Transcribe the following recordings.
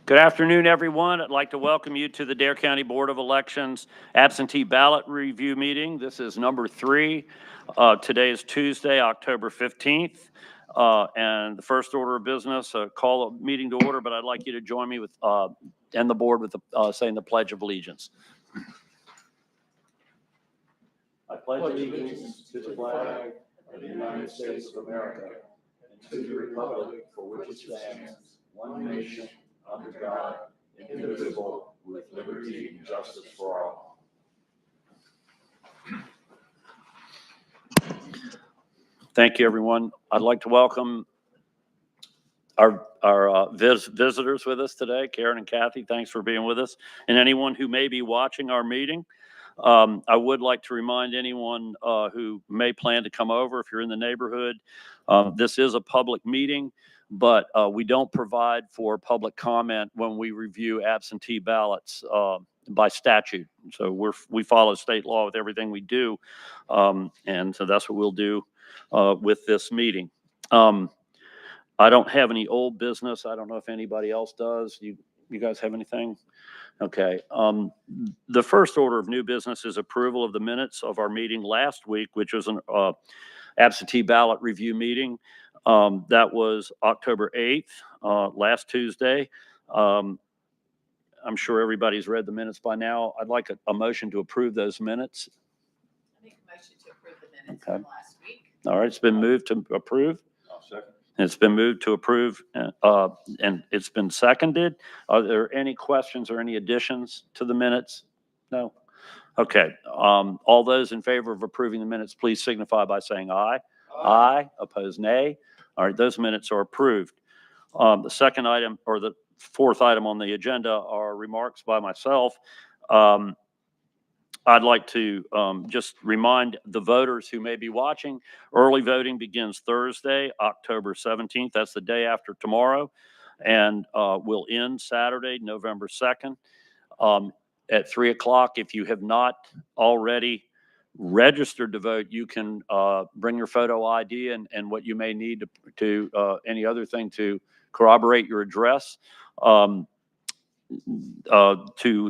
Good afternoon, everyone. I'd like to welcome you to the Dare County Board of Elections absentee ballot review meeting. This is number 3. Today is Tuesday, October 15th. And the first order of business, call a meeting to order, but I'd like you to join me with, and the board with saying the Pledge of Allegiance. I pledge allegiance to the flag of the United States of America and to the republic for which it stands, one nation, under God, indivisible, with liberty and justice for all. Thank you, everyone. I'd like to welcome our visitors with us today, Karen and Kathy. Thanks for being with us. And anyone who may be watching our meeting. I would like to remind anyone who may plan to come over, if you're in the neighborhood, this is a public meeting, but we don't provide for public comment when we review absentee ballots by statute. So we follow state law with everything we do, and so that's what we'll do with this meeting. I don't have any old business. I don't know if anybody else does. You guys have anything? Okay. The first order of new business is approval of the minutes of our meeting last week, which was an absentee ballot review meeting. That was October 8th, last Tuesday. I'm sure everybody's read the minutes by now. I'd like a motion to approve those minutes. I make a motion to approve the minutes Okay. from last week. All right, it's been moved to approve. I'll second. It's been moved to approve, and it's been seconded. Are there any questions or any additions to the minutes? No? Okay. All those in favor of approving the minutes, please signify by saying aye. Aye. Opposed, nay. All right, those minutes are approved. The second item, or the fourth item on the agenda, are remarks by myself. I'd like to just remind the voters who may be watching, early voting begins Thursday, October 17th. That's the day after tomorrow, and will end Saturday, November 2nd at 3 o'clock. If you have not already registered to vote, you can bring your photo ID and what you may need to any other thing to corroborate your address. To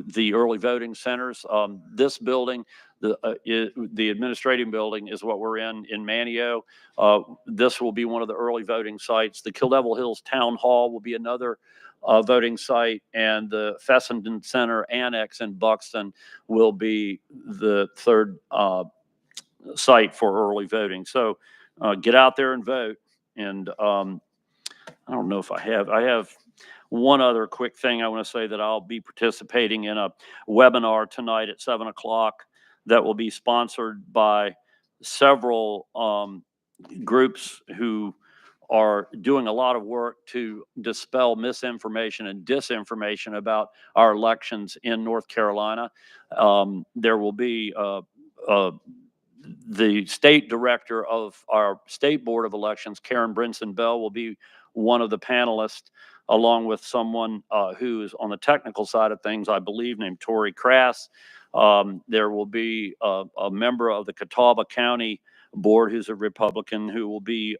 the early voting centers. This building, the administrative building, is what we're in Manteo. This will be one of the early voting sites. The Kill Devil Hills Town Hall will be another voting site, and the Fessenden Center Annex in Buxton will be the third site for early voting. So get out there and vote. And I don't know if I have one other quick thing I want to say, that I'll be participating in a webinar tonight at 7 o'clock that will be sponsored by several groups who are doing a lot of work to dispel misinformation and disinformation about our elections in North Carolina. There will be the state director of our state board of elections, Karen Brinson Bell, will be one of the panelists, along with someone who is on the technical side of things, I believe, named Tori Crass. There will be a member of the Catawba County Board who's a Republican who will be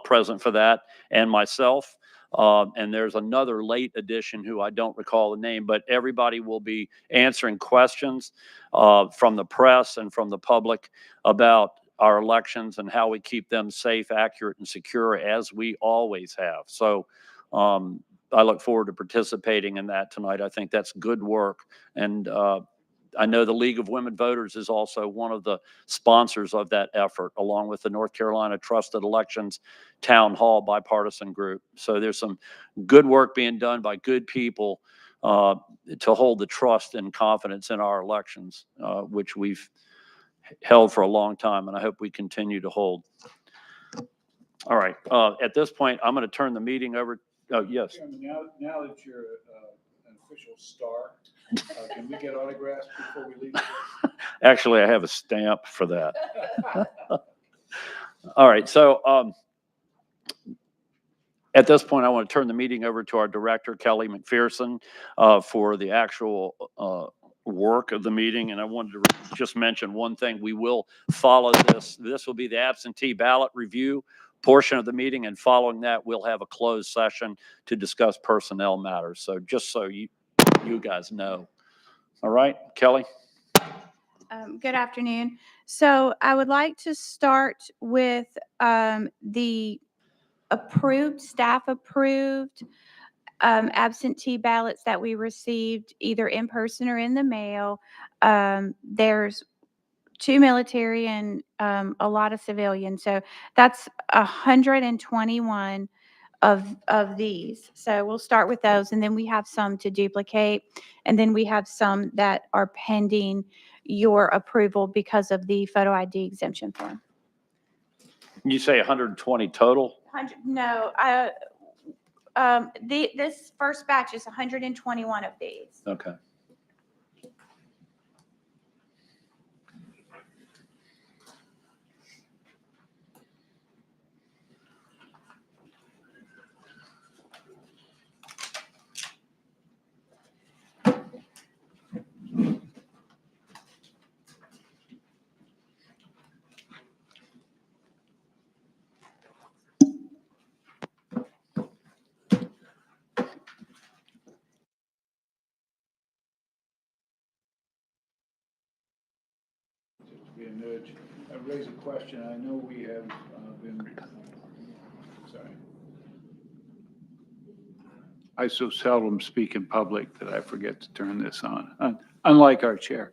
present for that, and myself. And there's another late addition who I don't recall the name, but everybody will be answering questions from the press and from the public about our elections and how we keep them safe, accurate, and secure, as we always have. So I look forward to participating in that tonight. I think that's good work. And I know the League of Women Voters is also one of the sponsors of that effort, along with the North Carolina Trusted Elections Town Hall bipartisan group. So there's some good work being done by good people to hold the trust and confidence in our elections, which we've held for a long time, and I hope we continue to hold. All right. At this point, I'm going to turn the meeting over. Oh, yes. Chairman, now that you're an official star, can we get autographs before we leave? Actually, I have a stamp for that. All right. So at this point, I want to turn the meeting over to our director, Kelly McPherson, for the actual work of the meeting. And I wanted to just mention one thing. We will follow this. This will be the absentee ballot review portion of the meeting, and following that, we'll have a closed session to discuss personnel matters. So just so you guys know. All right, Kelly? Good afternoon. So I would like to start with the staff approved absentee ballots that we received either in person or in the mail. There's 2 military and a lot of civilian. So that's 121 of these. So we'll start with those, and then we have some to duplicate, and then we have some that are pending your approval because of the photo ID exemption form. You say 120 total? No, this first batch is 121 of these. Okay. Just to be a nudge, I raise a question. I know we have been, sorry. I so seldom speak in public that I forget to turn this on, unlike our chair.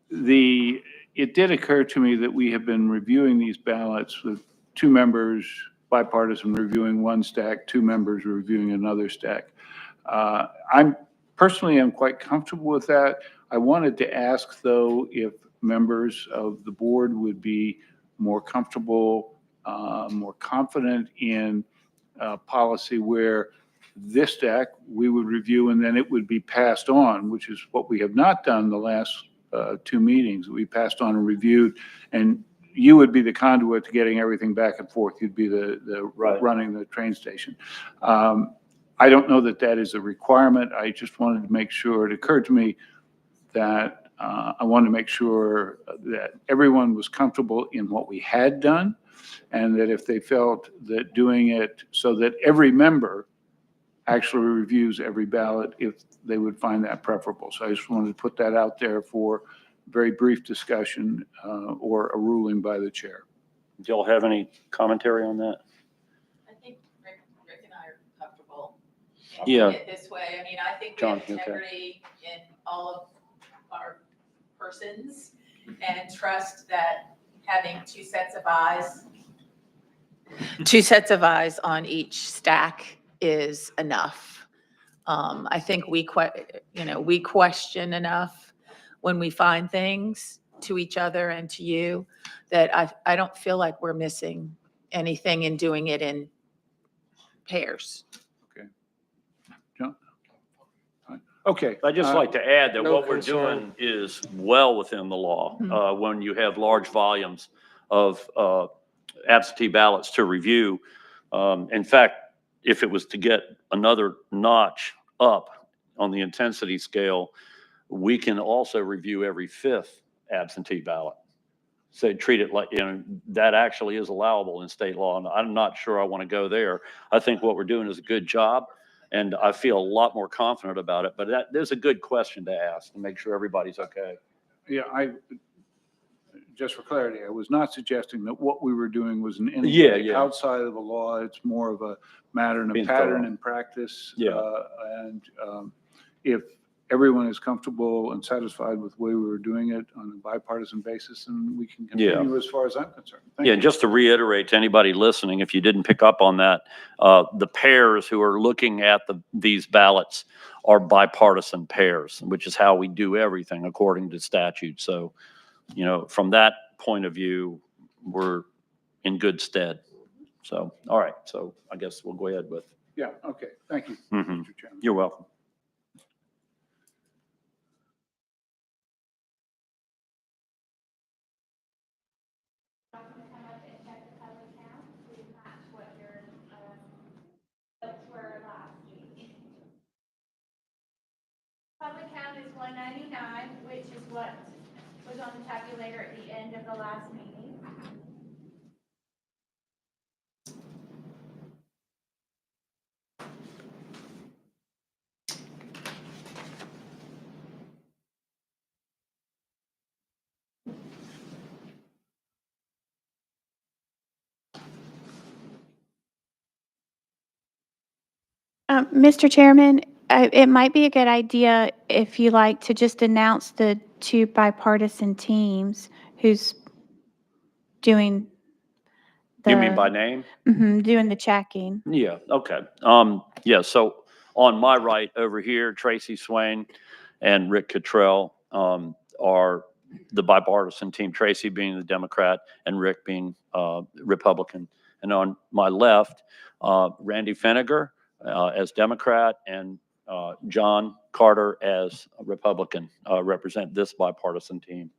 It did occur to me that we have been reviewing these ballots with 2 members, bipartisan reviewing one stack, 2 members reviewing another stack. I'm personally am quite comfortable with that. I wanted to ask, though, if members of the board would be more comfortable, more confident in policy where this stack we would review and then it would be passed on, which is what we have not done the last 2 meetings. We passed on and reviewed, and you would be the conduit to getting everything back and forth. You'd be the Right. running the train station. I don't know that that is a requirement. I just wanted to make sure, it occurred to me that I wanted to make sure that everyone was comfortable in what we had done, and that if they felt that doing it so that every member actually reviews every ballot, if they would find that preferable. So I just wanted to put that out there for very brief discussion or a ruling by the chair. Do y'all have any commentary on that? I think Rick and I are comfortable. Yeah. doing it this way. I mean, I think we John, have you okay? integrity in all of our persons and trust that having 2 sets of eyes. 2 sets of eyes on each stack is enough. I think we question enough when we find things to each other and to you that I don't feel like we're missing anything in doing it in pairs. John? Okay. I'd just like to add that no what we're concern. doing is well within the law. When you have large volumes of absentee ballots to review. In fact, if it was to get another notch up on the intensity scale, we can also review every 5th absentee ballot. So treat it like, that actually is allowable in state law, and I'm not sure I want to go there. I think what we're doing is a good job, and I feel a lot more confident about it, but there's a good question to ask and make sure everybody's okay. Yeah, just for clarity, I was not suggesting that what we were doing was in any Yeah, way yeah. outside of the law. It's more of a matter and a Being pattern thorough. and practice. Yeah. And if everyone is comfortable and satisfied with the way we were doing it on a bipartisan basis, then we can Yeah. continue as far as I'm concerned. Thank Yeah, you. and just to reiterate to anybody listening, if you didn't pick up on that, the pairs who are looking at these ballots are bipartisan pairs, which is how we do everything according to statute. So, from that point of view, we're in good stead. So, all right. So I guess we'll go ahead with. Yeah, okay. Thank you, Mhm. Mr. Chairman. You're welcome. Public count is 199, which is what was on the tabulator at the end of the last meeting. Mr. Chairman, it might be a good idea if you like to just announce the two bipartisan teams who's doing You mean by the, name? doing the checking. Yeah, okay. Yeah, so on my right over here, Tracy Swain and Rick Cottrell, are the bipartisan team, Tracy being the Democrat and Rick being, Republican. And on my left, Randy Feniger, as Democrat and, John Carter as a Republican, represent this bipartisan team.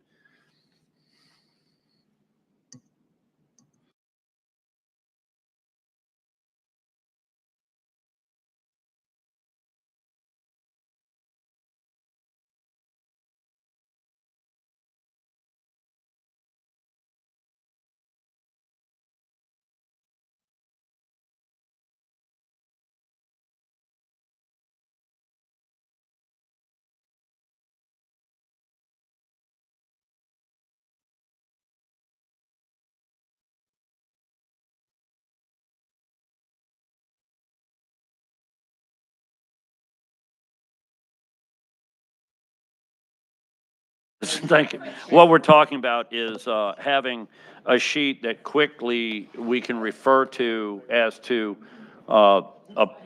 Thank you. What we're talking about is having a sheet that quickly we can refer to as to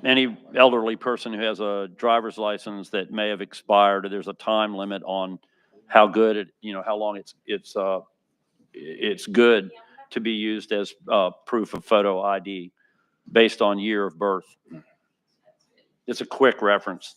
any elderly person who has a driver's license that may have expired. There's a time limit on how good it, how long it's good to be used as proof of photo ID based on year of birth. It's a quick reference.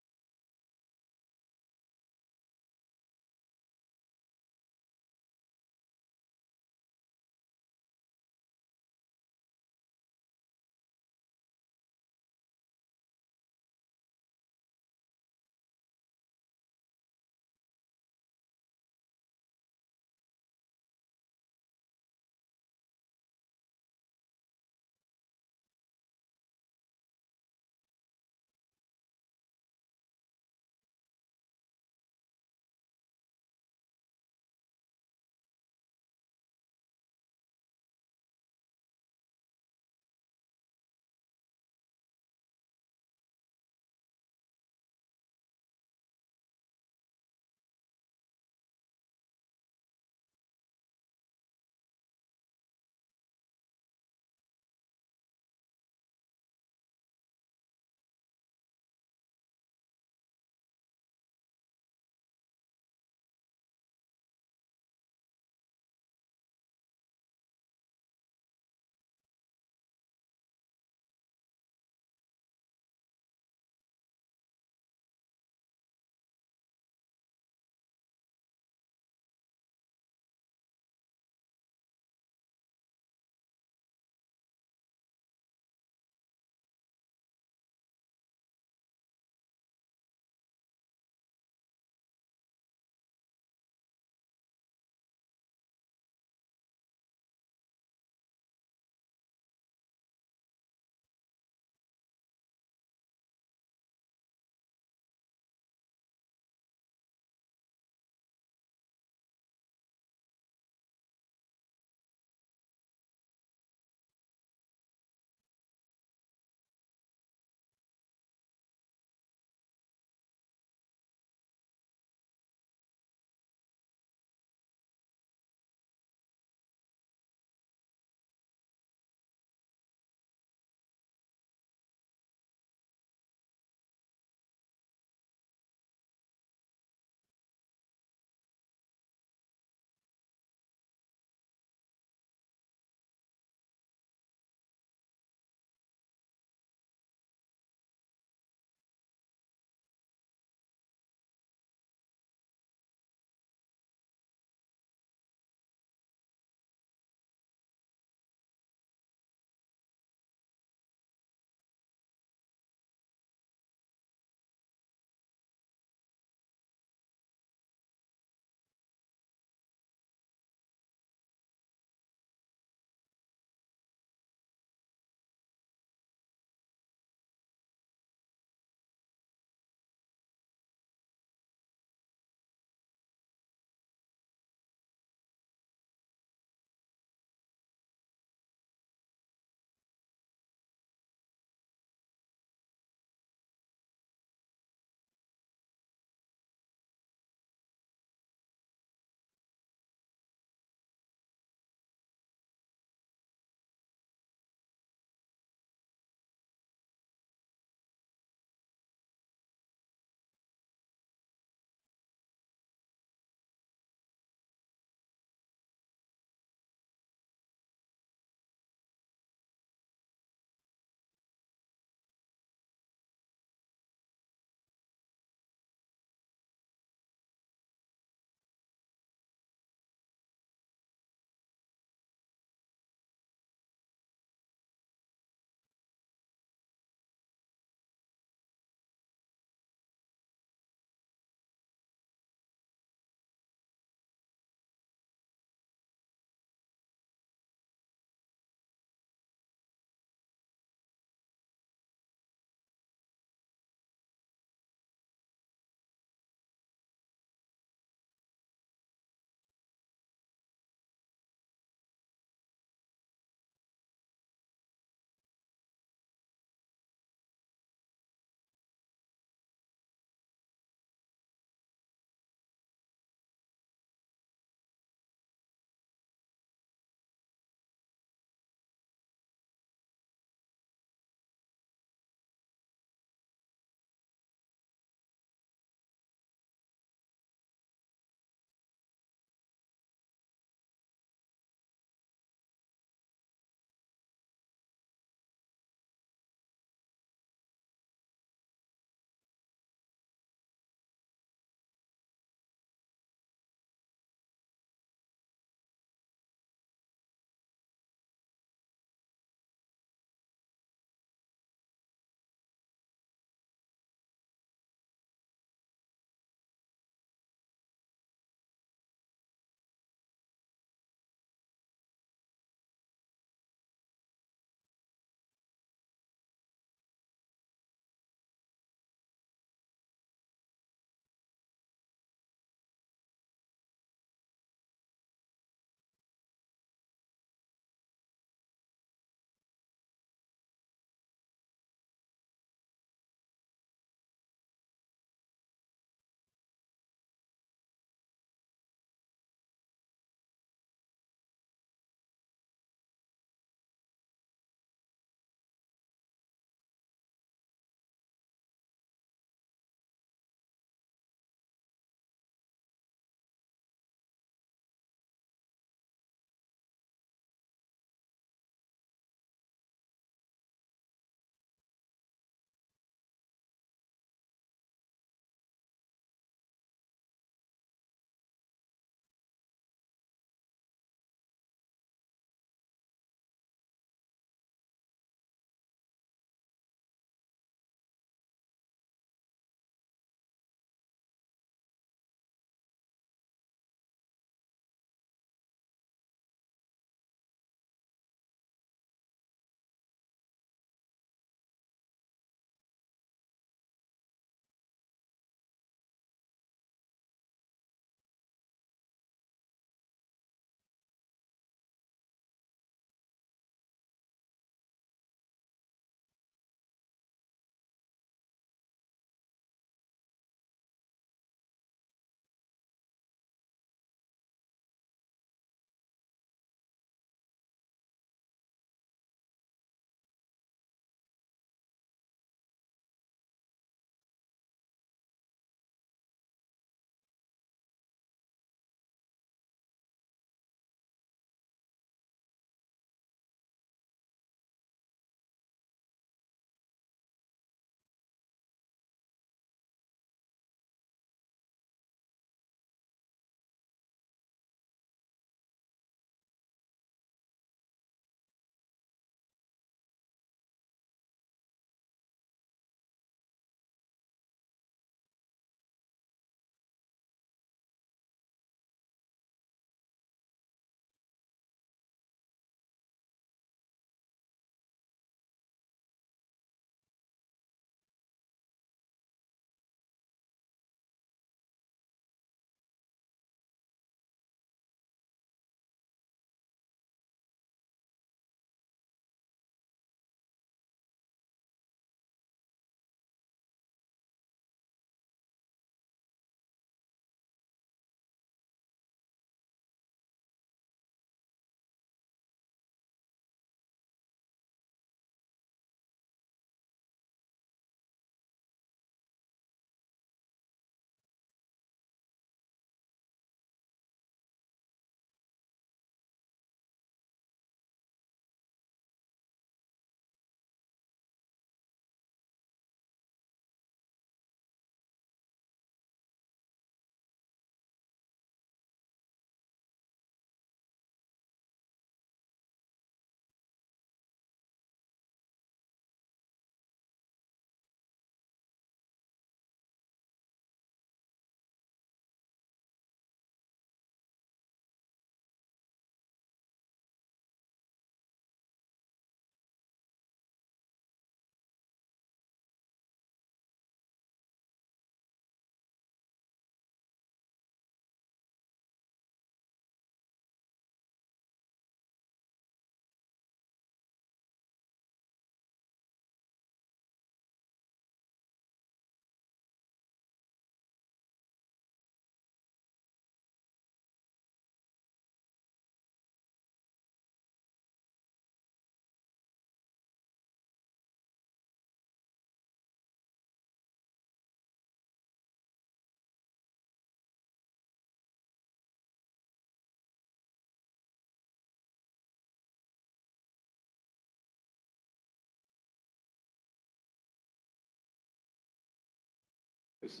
This is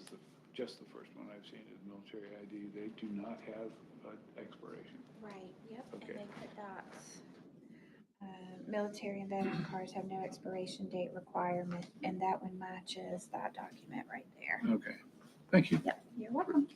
just the first one I've seen is military ID. They do not have an expiration. Right, yep, and Okay. they put dots. Military and veteran cards have no expiration date requirement, and that one matches that document right there. Okay, thank you. Yep, you're welcome.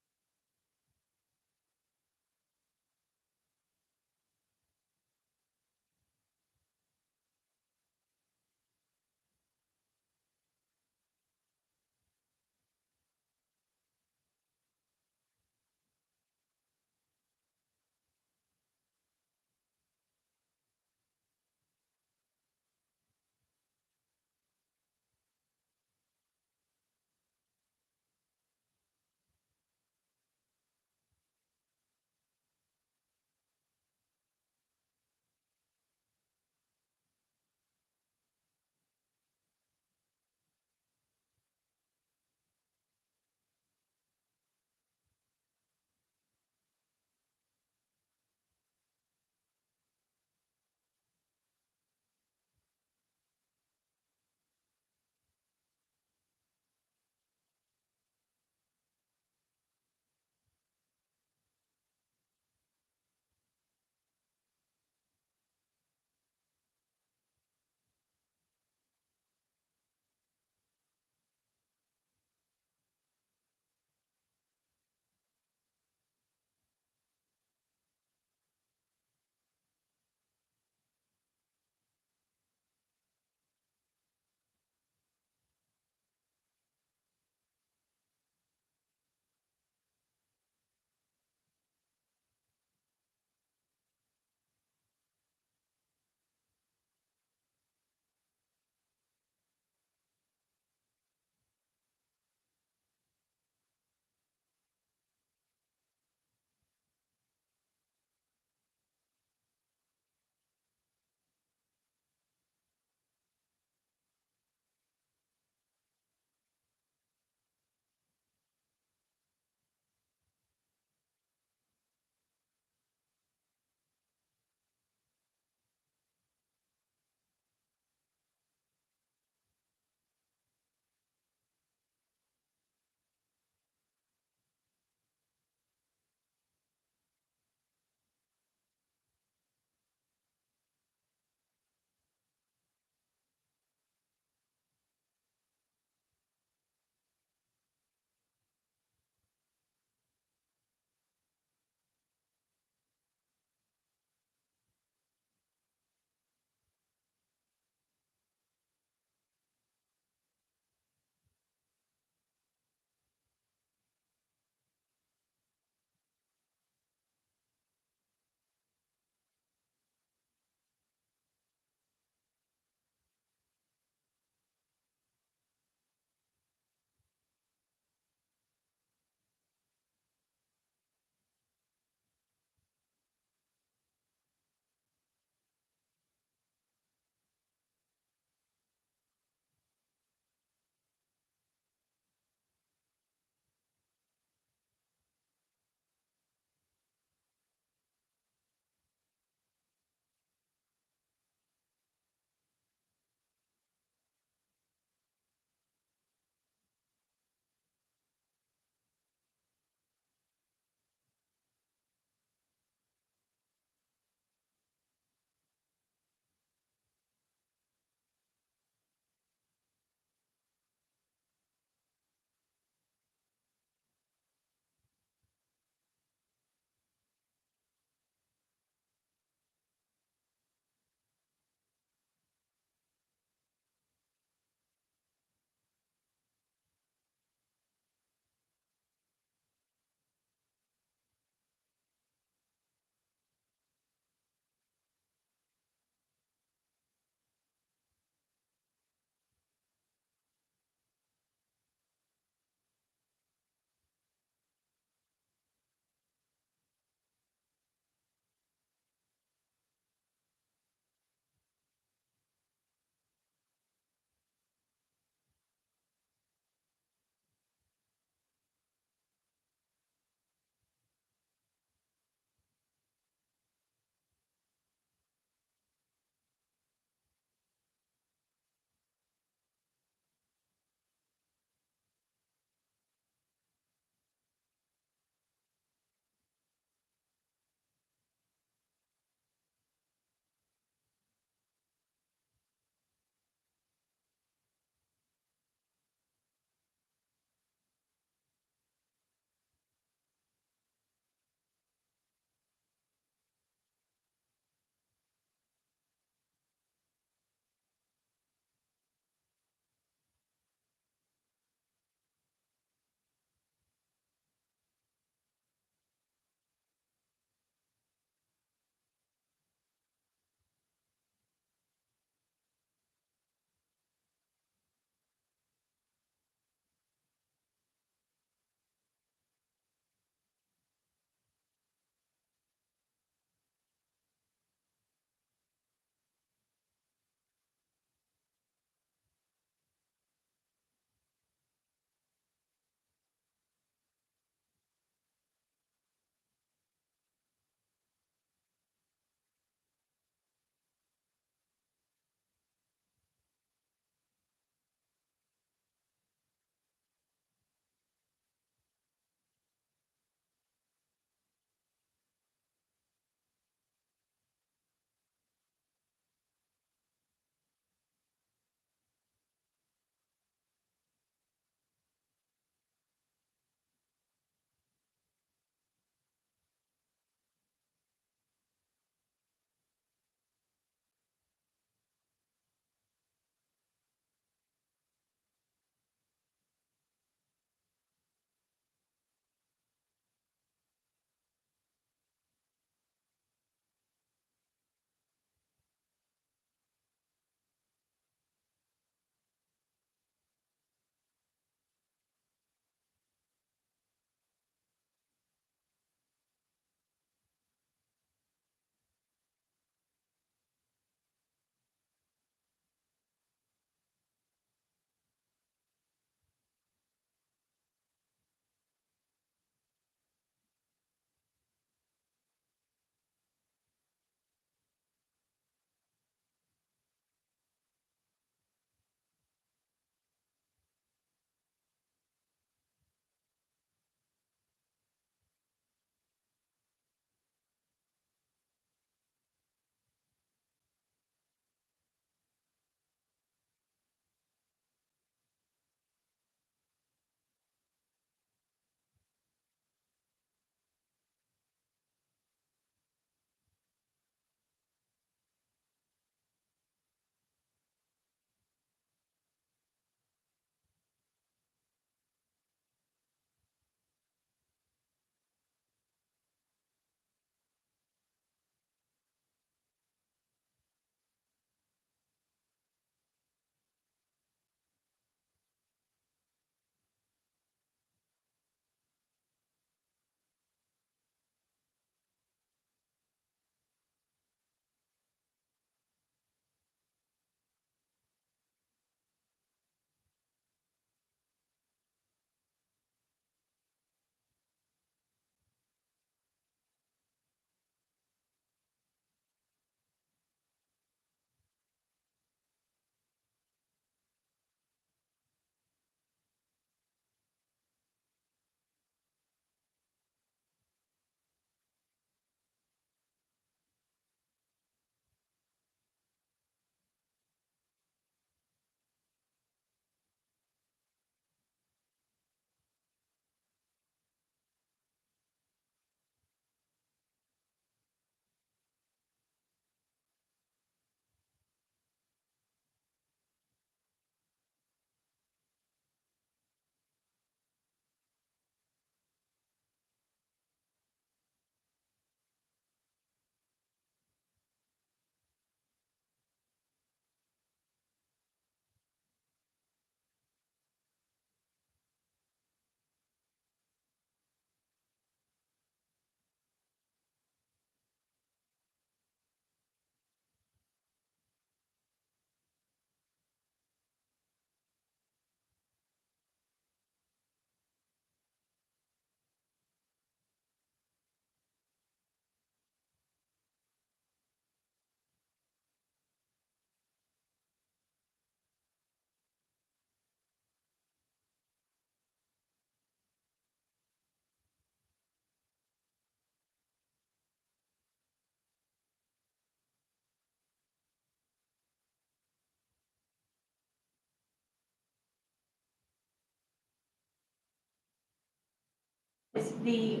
the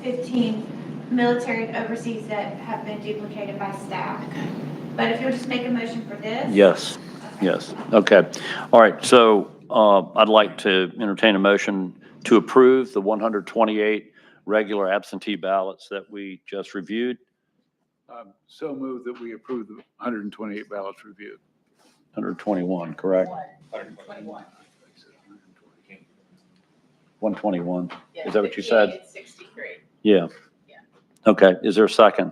15 military and overseas that have been duplicated by staff. But if you'll just make a motion for this? Yes, yes, okay. All right, so I'd like to entertain a motion to approve the 128 regular absentee ballots that we just reviewed. So moved that we approve the 128 ballots reviewed. 121, correct? 121. 121, Yeah, Is that what you 58 said? and 63. yeah. Yeah. Okay, is there a second?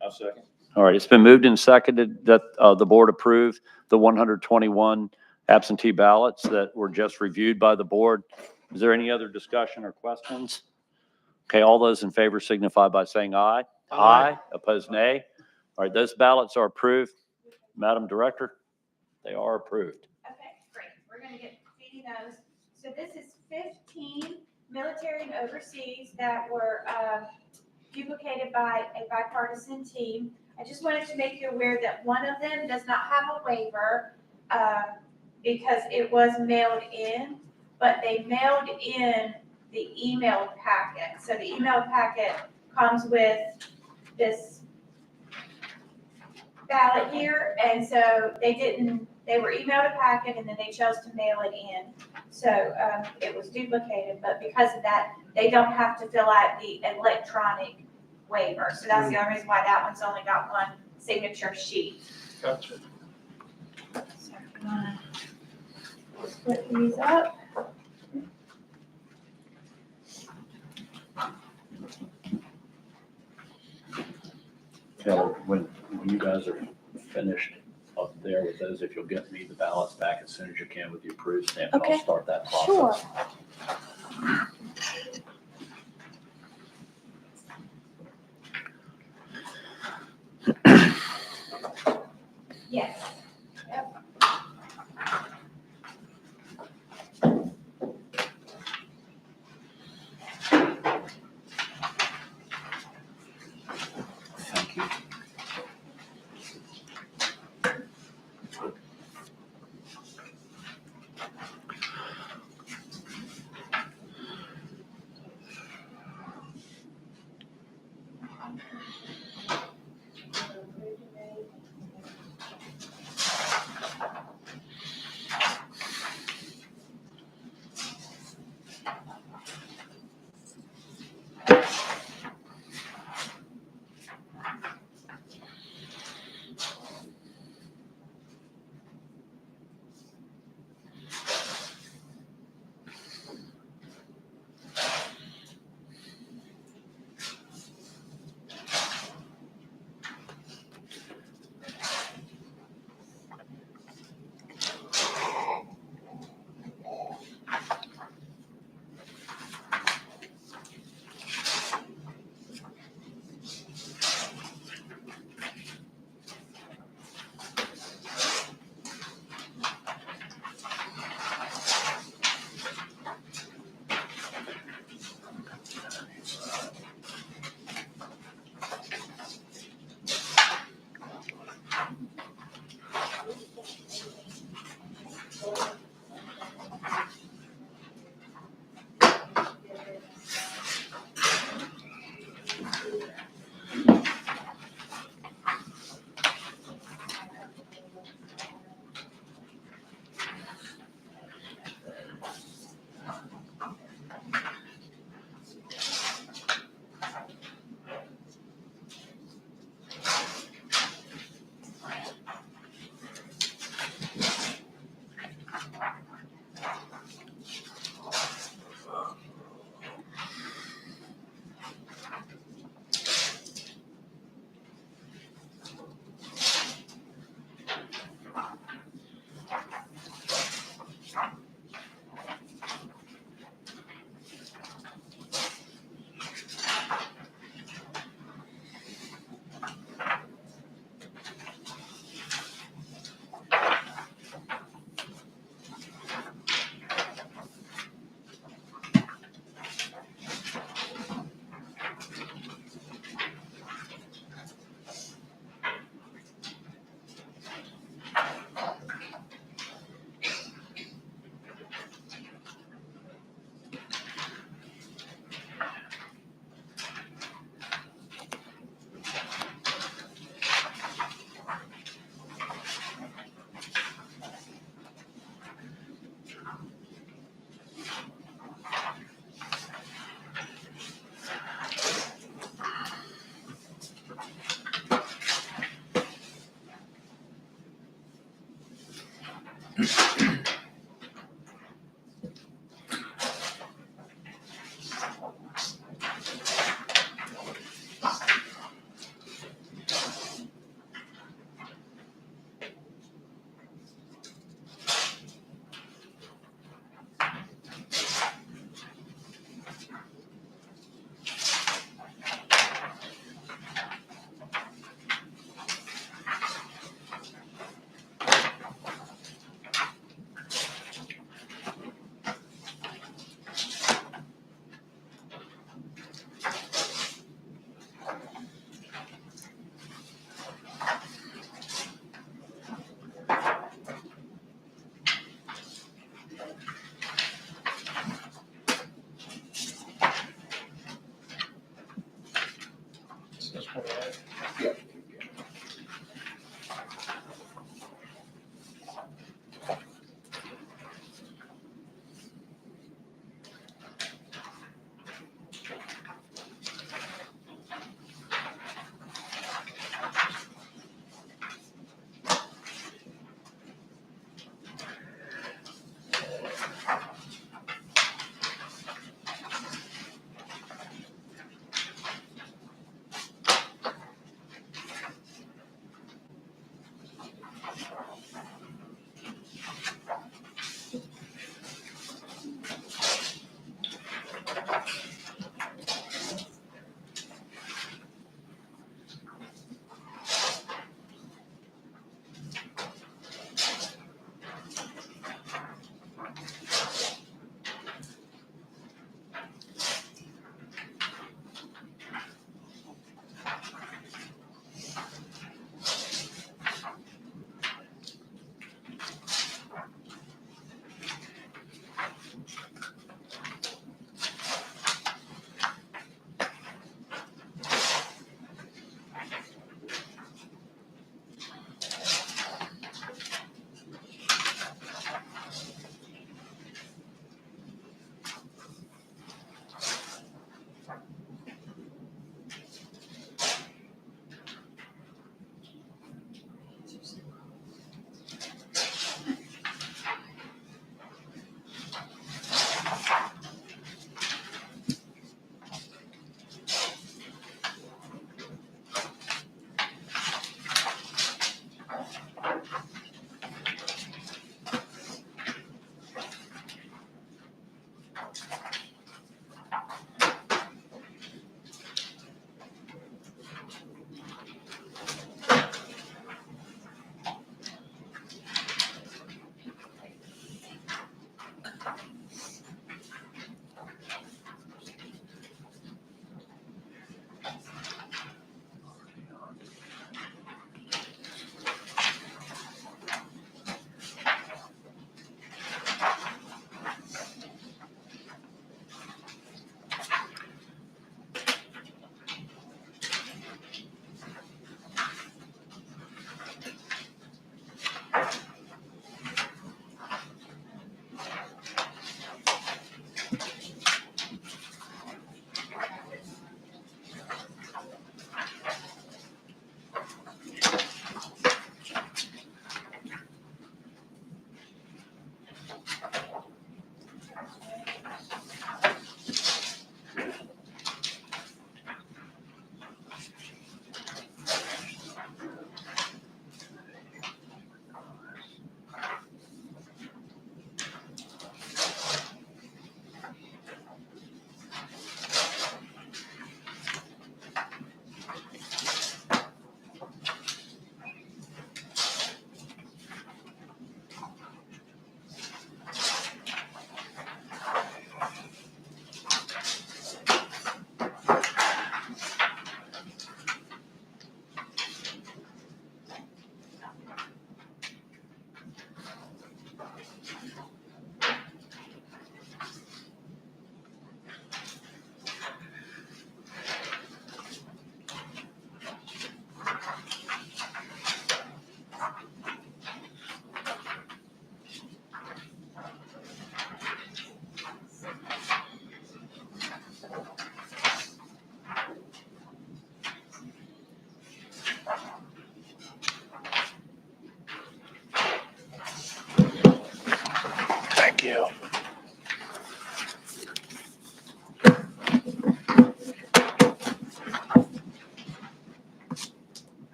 I'll second. All right, it's been moved and seconded that the board approve the 121 absentee ballots that were just reviewed by the board. Is there any other discussion or questions? Okay, all those in favor signify by saying aye. Aye. Opposed, nay. All right, those ballots are approved. Madam Director, they are approved. Okay, great. We're going to get feeding those. So this is 15 military and overseas that were duplicated by a bipartisan team. I just wanted to make you aware that one of them does not have a waiver because it was mailed in, but they mailed in the email packet. So the email packet comes with this ballot here, and so they were emailed a packet and then they chose to mail it in. So it was duplicated, but because of that, they don't have to fill out the electronic waiver. So that's the only reason why that one's only got one signature sheet. Gotcha. So if you wanna split these up. Kelly, when you guys are finished up there with those, if you'll get me the ballots back as soon as you can with the approved stamp, and I'll Okay. start that process. Sure. Yes. Yep. Thank you.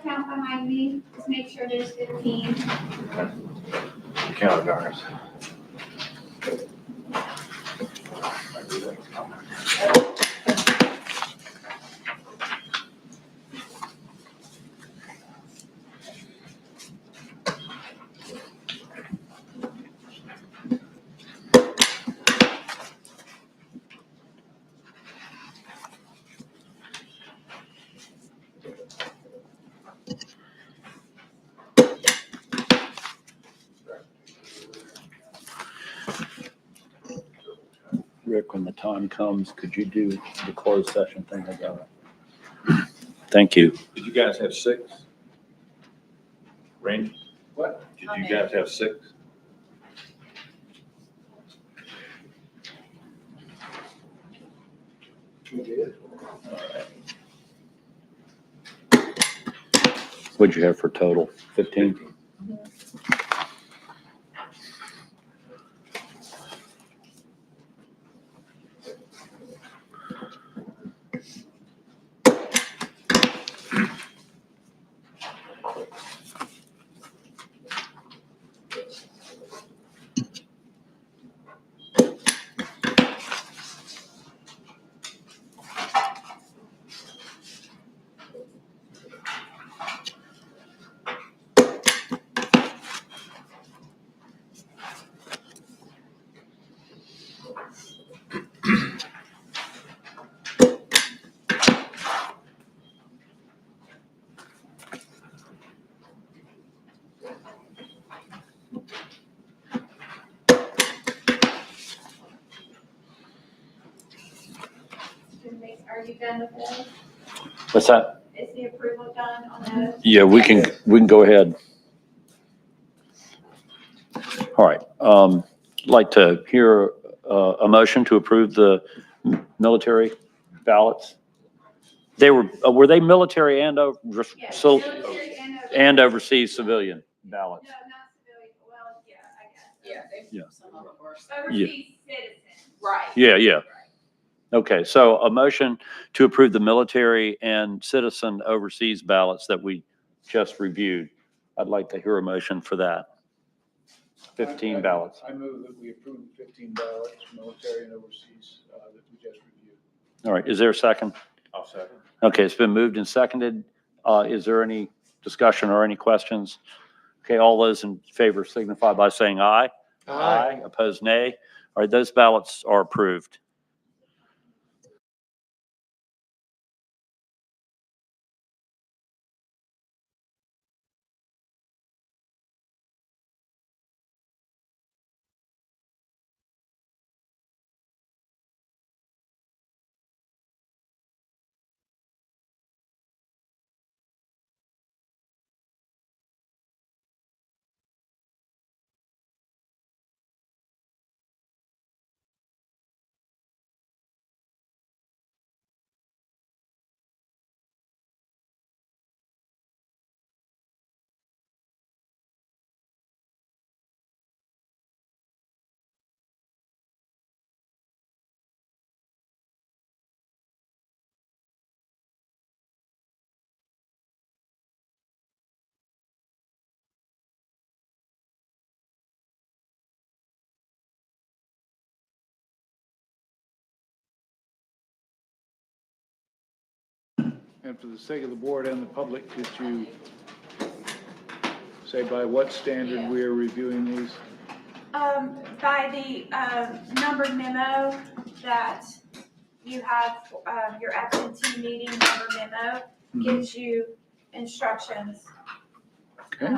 count behind me, just make sure there's 15. Count ours. Rick, when the time comes, could you do the closed session thing again? Thank you. Did you guys have 6? Randy? What? Did you guys have 6? We did. What'd you have for total? 15? Are you done with those? What's that? Is the approval done on those? Yeah, we can go ahead. All right. Like to hear a motion to approve the military ballots? Were they military and Yes, so, military and and overseas civilian ballots? No, not civilian, well, yeah, I guess. Yeah. Yeah. Some of them were. Overseas citizens. Right. Yeah. Okay, so a motion to approve the military and citizen overseas ballots that we just reviewed. I'd like to hear a motion for that. 15 ballots. I move that we approve 15 ballots, military and overseas, that we just reviewed. All right, is there a second? I'll second. Okay, it's been moved and seconded. Is there any discussion or any questions? Okay, all those in favor signify by saying aye. Opposed, nay. All right, those ballots are approved. And for the sake of the board and the public, could you say by what standard we are reviewing these? By the, numbered memo that you have, your absentee meeting number memo gives you instructions. Okay.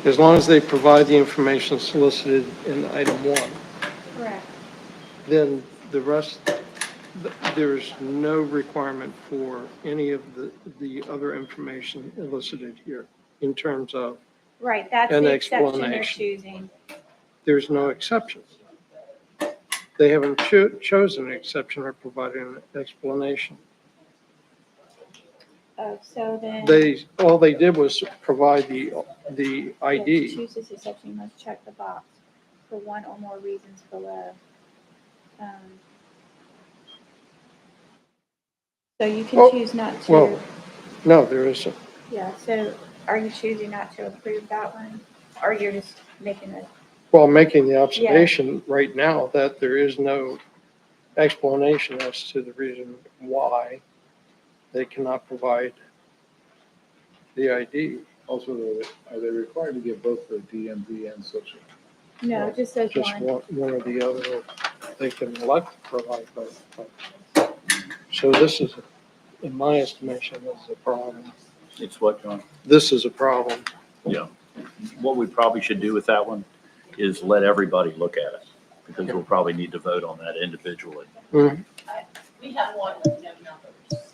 as long as they provide the information solicited in item 1, Correct. then the rest, there's no requirement for any of the other information elicited here in terms of, Right, that's An the exception they're explanation. choosing. there's no exception. They haven't chosen an exception or provided an explanation. So then. All they did was provide the Yes, ID. choose this exception, you must check the box for one or more reasons below. So you Oh, can choose not to, well- No, there isn't. yeah, so are you choosing not to approve that one? Or you're just making a, Well, making the observation right now that there is no explanation as to the reason why they cannot provide the ID. Also, are they required to give both the DMV and social? no, it just says Just one. one or the other. They can elect to provide both. So this is, in my estimation, this is a problem. It's what, John? This is a problem. Yeah. What we probably should do with that one is let everybody look at it, because we'll probably need to vote on that individually. Mhm. We have one with no numbers.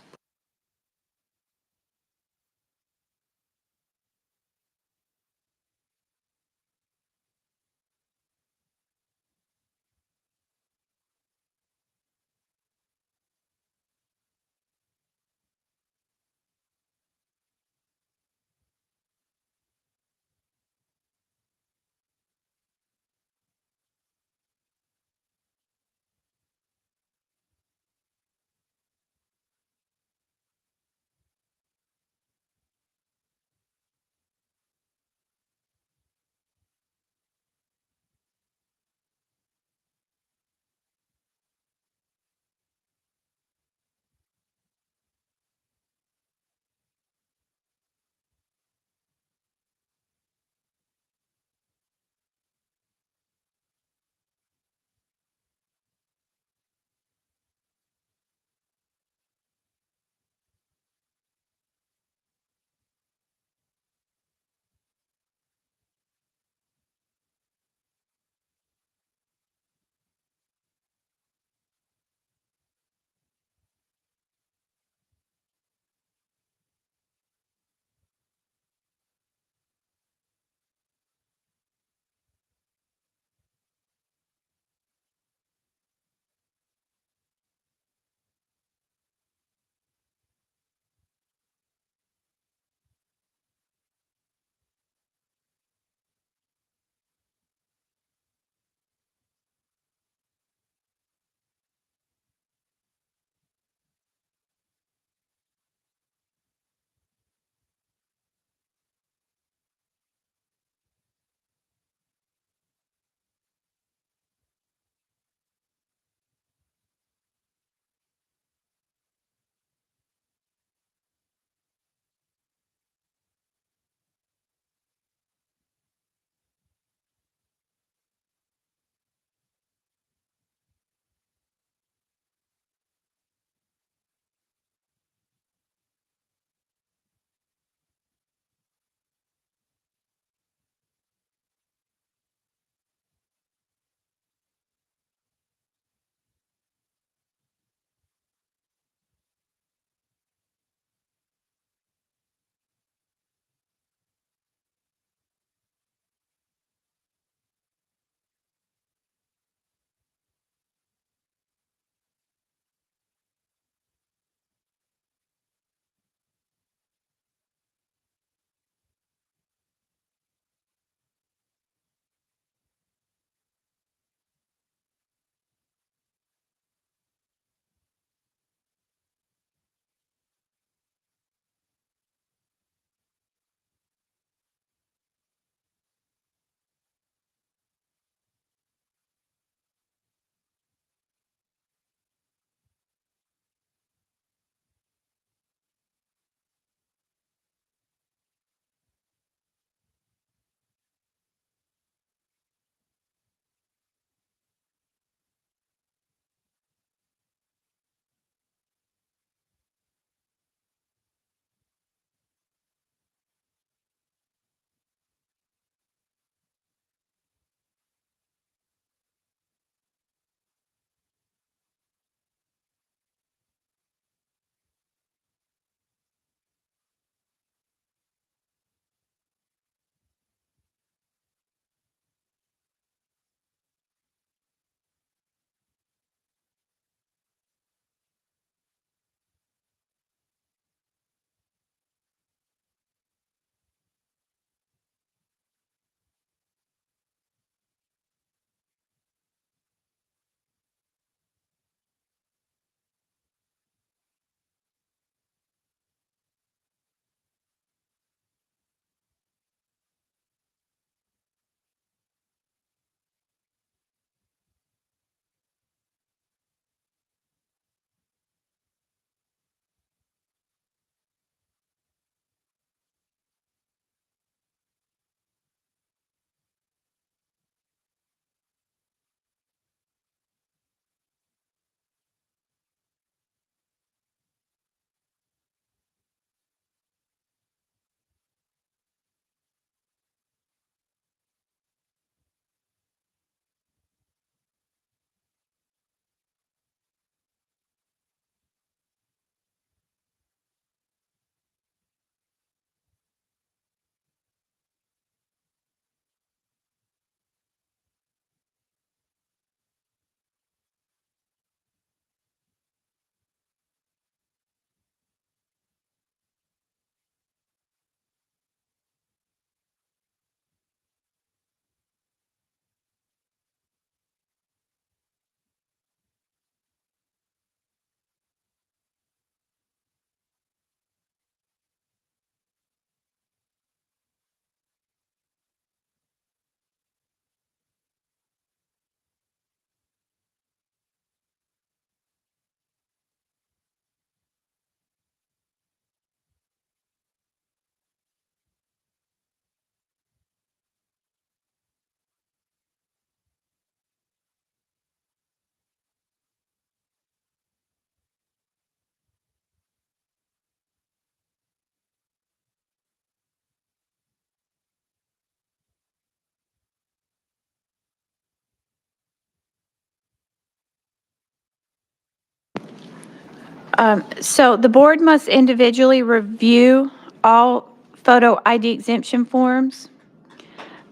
So the board must individually review all photo ID exemption forms.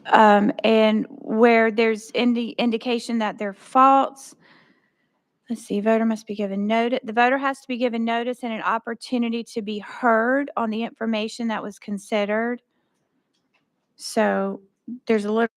And where there's indication that they're false, let's see, voter must be given notice. The voter has to be given notice and an opportunity to be heard on the information that was considered. So there's a little.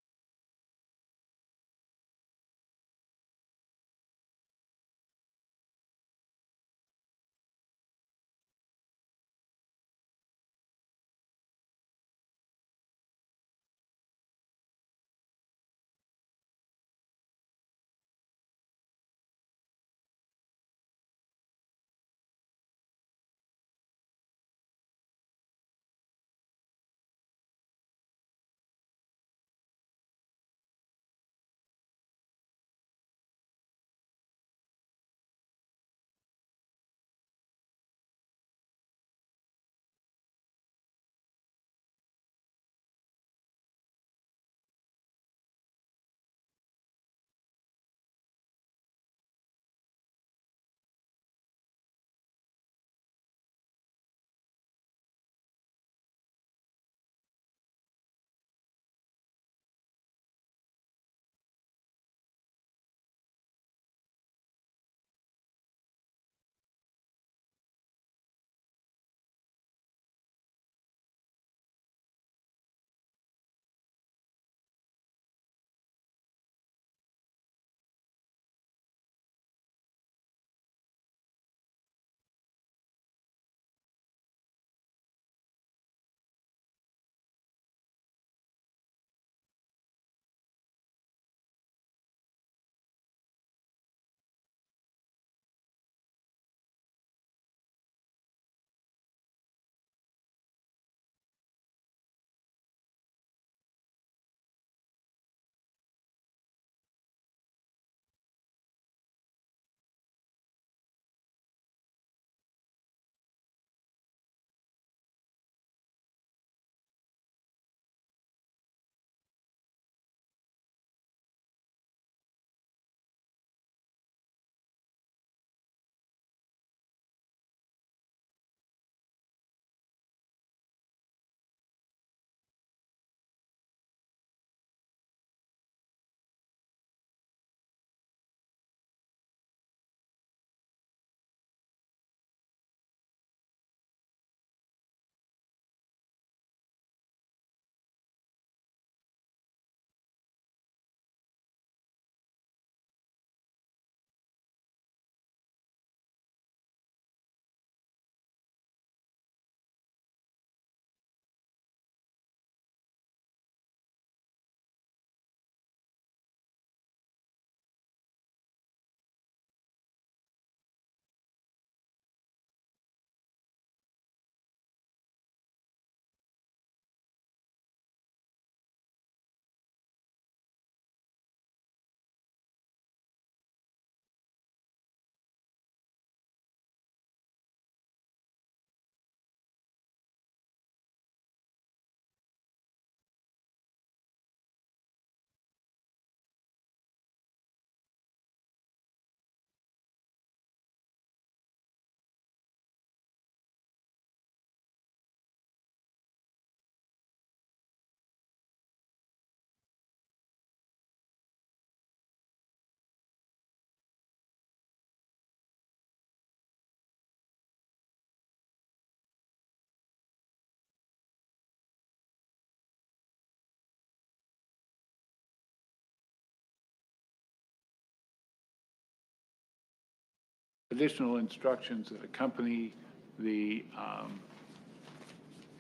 Additional instructions that accompany the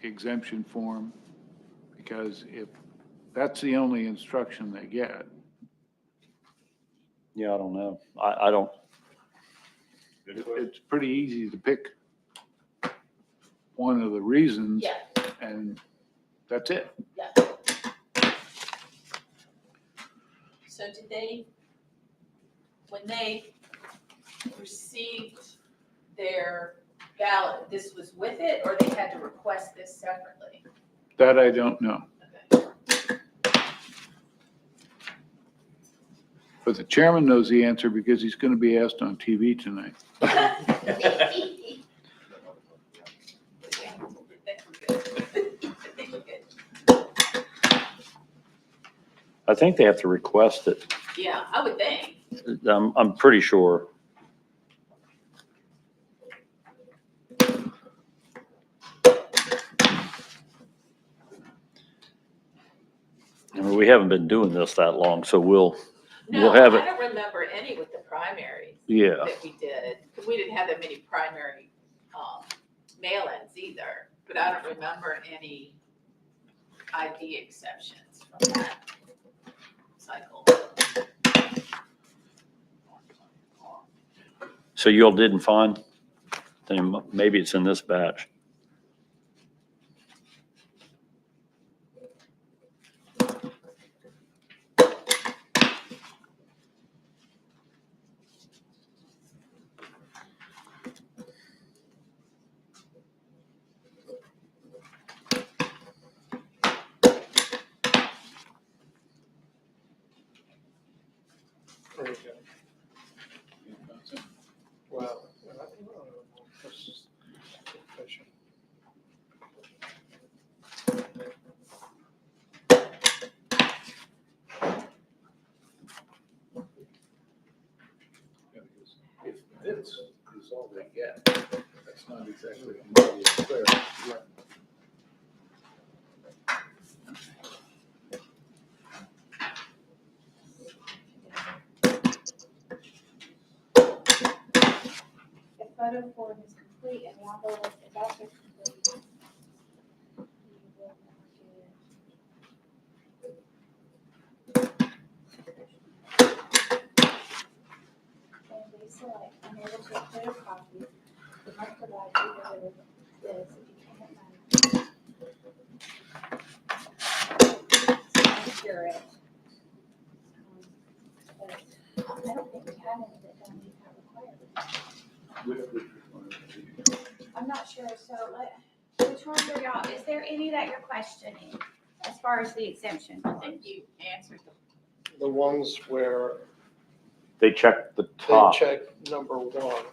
exemption form, because if that's the only instruction they get, Yeah, I don't know. I don't, it's pretty easy to pick one of the reasons, Yeah. and that's it. So did they, when they received their ballot, this was with it, or they had to request this separately? That I don't know. Okay. But the chairman knows the answer because he's going to be asked on TV tonight. I think they have to request it. Yeah, I would think. I'm pretty sure. I mean, we haven't been doing this that long, so we'll No, have I it. don't remember any with the primaries Yeah. that we did, because we didn't have that many primary mail-ins either, but I don't remember any ID exceptions from that cycle. So you all didn't find? Then maybe it's in this batch. There you go. Well, this is sufficient. If this is all they get, that's not exactly immediately clear. The photo form is complete and the envelope is also complete. You will never get- And they select, unable to photocopy, you must provide either with this if you can't manage. Accurate. But I don't think we have any that don't meet that requirement. I'm not sure, so which ones are y'all, is there any that you're questioning as far as the exemption? I think you answered The ones where They checked the they top. check number one,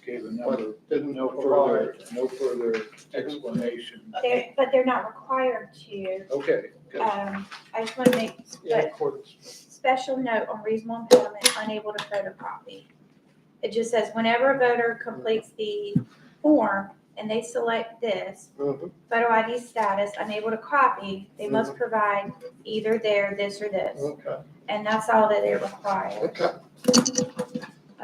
Gave a number, but didn't no provide. further explanation. Okay. But they're not required to. Okay, good. I just want to make, In but accordance. special note on reasonable impediment, unable to photocopy. It just says whenever a voter completes the form and they select this, Mhm. photo ID status, unable to copy, they must provide either this, or this. Okay, And that's all that it requires. okay.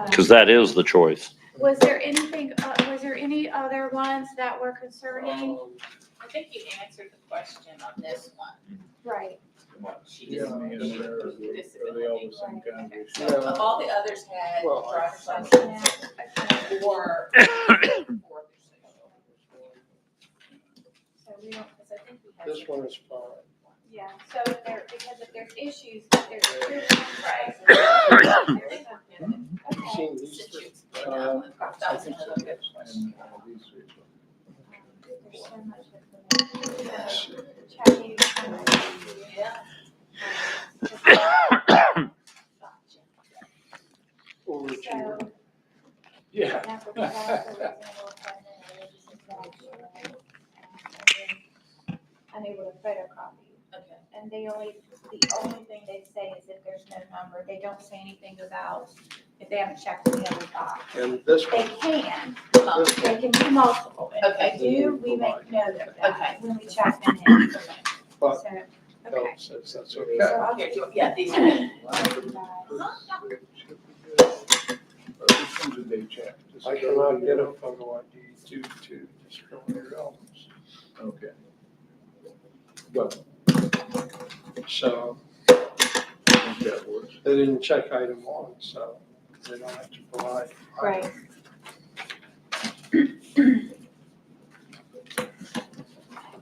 Because that is the choice. Was there anything, was there any other ones that were concerning? I think you answered the question on this one. Right. She Yeah, just. I mean, are they all the same kind of issue? So all the others had Well, driver's Yeah, license okay. or. So we don't, because I think we have. This one is fine. Yeah, so if there, because if there's issues, if there's. Right. Okay. You've seen these Since you three? explained that one, that I was think so, another good yes. question. And these three. There's so much information. Checking. Yeah. Overachievers. So. Yeah. That would provide for reasonable appointment or religious exemption, and then unable to photocopy. Okay. And the only thing they say is if there's no number, they don't say anything about if they haven't checked the other box. And this They one, can, this they can do multiple. If Okay. they do, we make note of that Okay. when we check them in. So, but okay. Bill says that's So okay. I'll Here, get you- yeah, these are. Which ones did they check? I cannot get a photo ID due to discriminatory elements. Okay. Well, So I think that works. they didn't check item one, so they don't have to provide. Right.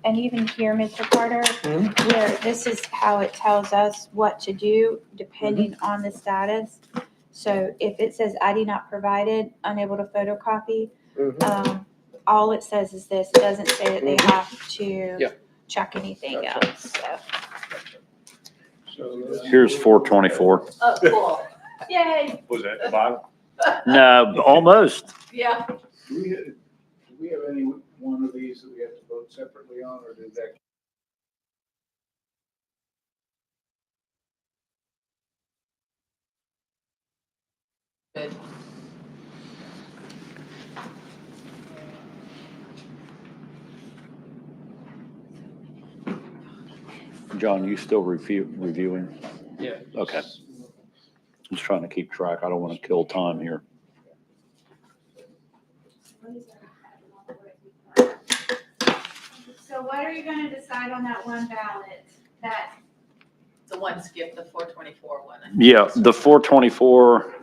And even here, Mr. Carter, Mhm. where this is how it tells us what to do depending on the status. So if it says ID not provided, unable to photocopy, Mhm. all it says is this, it doesn't say that they have to Yeah. check anything Gotcha. else, so. So this- Here's 424. Oh, cool. Yay. Was that the bottom? No, almost. Yeah. Do we have any one of these that we have to vote separately on, or did that? Good. John, you still reviewing? Yeah. Okay. Just trying to keep track. I don't want to kill time here. So what are you going to decide on that one ballot? That, The one skip, the 424 one. Yeah, the 424,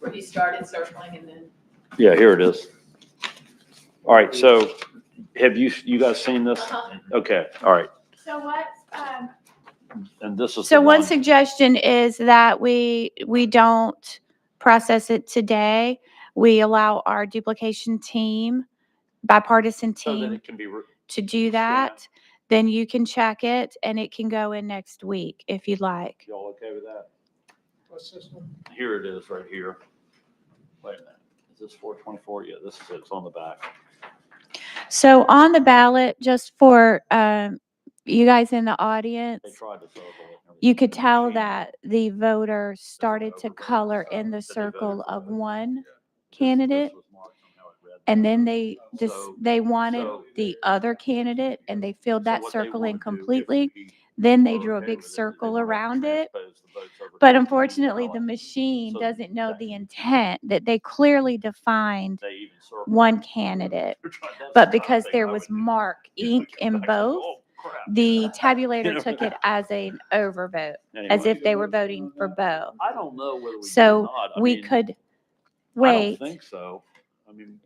Where he started circling and then. yeah, here it is. All right, so have you guys seen this? Uh-huh. Okay, all right. so what, And this is so the one one. suggestion is that we don't process it today. We allow our duplication team, bipartisan So that team, it can be, to do that. Then you can check it and it can go in next week if you'd like. y'all okay with that? What's this one? Here it is, right here. Wait a minute. Is this 424? Yeah, this is it. It's on the back. So on the ballot, just for you guys in the They audience, tried to circle it. and you could everything. tell Machine. that the voter started to color in the That they voted circle for of this. one This candidate. was marked on how it read. And then they So- they wanted so- the other candidate and they filled So that what they circle wanna in do, if completely. we Then they are drew a okay big with it, is they circle wanna around it. transpose the votes over to But the unfortunately, the ballot. machine So doesn't know that- the intent that they clearly defined They even circled. one candidate. They're trying- that's But the kind of because thing there I was would do. mark ink in Back and both, go, "Oh, crap." the tabulator You know? took it as an overvote, as Anyway, if they were voting for Bo. I don't know whether we do or So not. I we mean, could I wait, don't think so. I mean,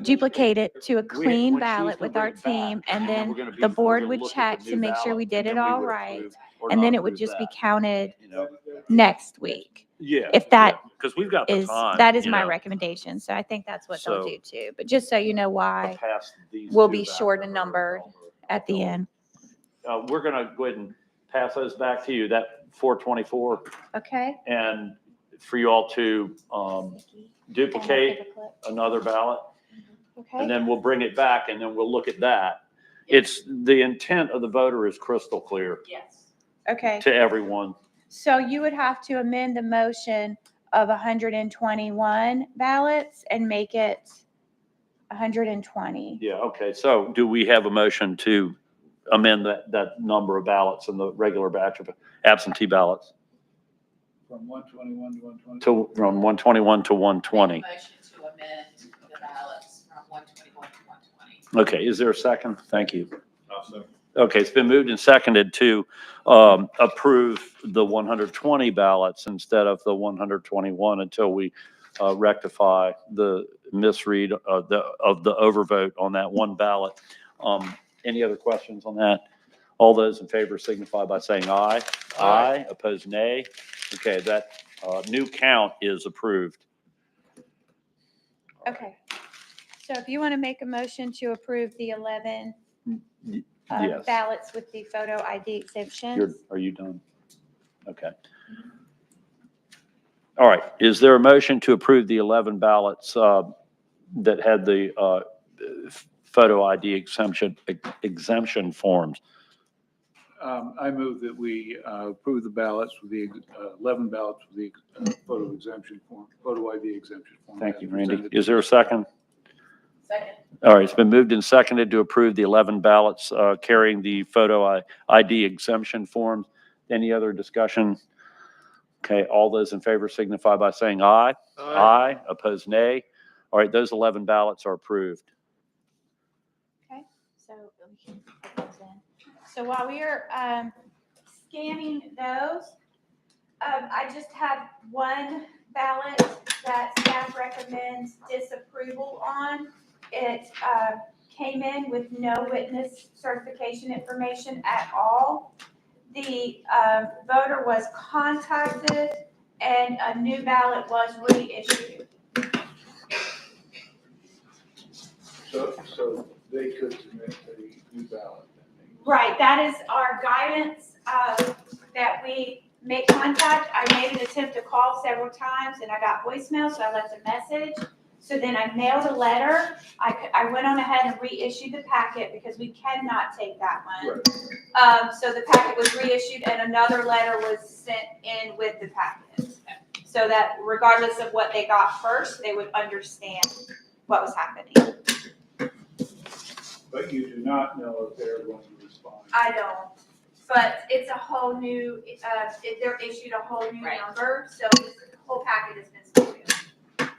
duplicate it to a when clean she's ballot gonna with bring our it back, team, and we're then gonna be- the we're board gonna would look at check the to new make sure we ballot, did and it then we all would right. approve or And then not it would approve just be that, counted you know? next week. Yeah. If that Because we've got the is, time. that is you my know, recommendation. So I think that's what they'll So- do too. But just so you know to why pass these we'll two be back short to a her, number tell her- at the end. We're gonna go ahead and pass those back to you, that 424, Okay? and for you all to duplicate another ballot, and Okay? then we'll bring it back, and then we'll look at that. It's, the intent of the voter is crystal clear Yes. Okay. to everyone. So you would have to amend the motion of 121 ballots and make it 120. Yeah, okay, so do we have a motion to amend that number of ballots in the regular batch of absentee ballots From 121 to 120? from 121 to 120? Make a motion to amend the ballots from 121 to 120. Okay, is there a second? Thank you. Awesome. Okay, it's been moved and seconded to approve the 120 ballots instead of the 121 until we rectify the misread of the overvote on that one ballot. Any other questions on that? All those in favor signify by saying aye. Aye. Opposed, nay. Okay, that new count is approved. Okay. So if you want to make a motion to approve the 11 Yes. ballots with the photo ID exemptions. Are you done? Okay. All right. Is there a motion to approve the 11 ballots that had the photo ID exemption forms? I move that we approve the ballots with the 11 ballots with the photo exemption form, photo ID exemption form. Thank as you, Randy. presented. Is there a second? Second. All right, it's been moved and seconded to approve the 11 ballots carrying the photo ID exemption forms. Any other discussion? Okay, all those in favor signify by saying aye. Aye. Opposed, nay. All right, those 11 ballots are approved. Okay, so we can put those in. So while we are scanning those, I just have one ballot that staff recommends disapproval on. It came in with no witness certification information at all. The voter was contacted and a new ballot was reissued. So they could submit a new ballot. then. Right, that is our guidance that we make contact. I made an attempt to call several times and I got voicemail, so I left a message. So then I mailed a letter. I went on ahead and reissued the packet because we cannot take that one. So the packet was reissued and another letter was sent in with the packet. So that regardless of what they got first, they would understand what was happening. But you do not know if they're going to respond. I don't, but it's a whole new, they're issued a whole new Right. number, so this whole packet has been sent to.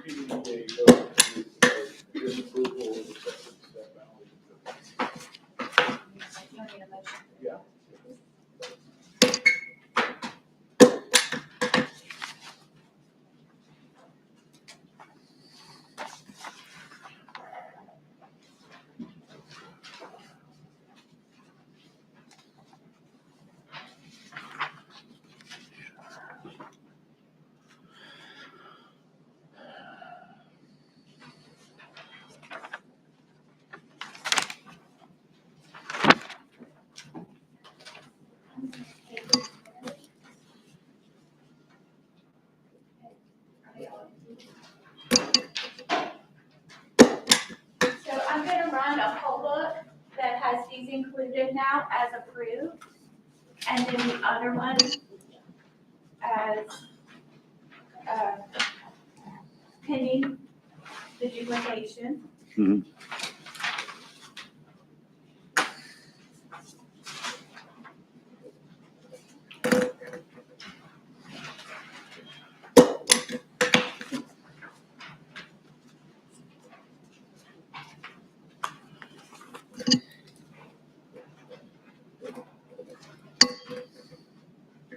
You need a vote to disapproval of acceptance of that ballot. You don't need a motion. Yeah. So I'm gonna run a whole book that has these included now as approved, and then the other one as, pending the duplication. Mhm.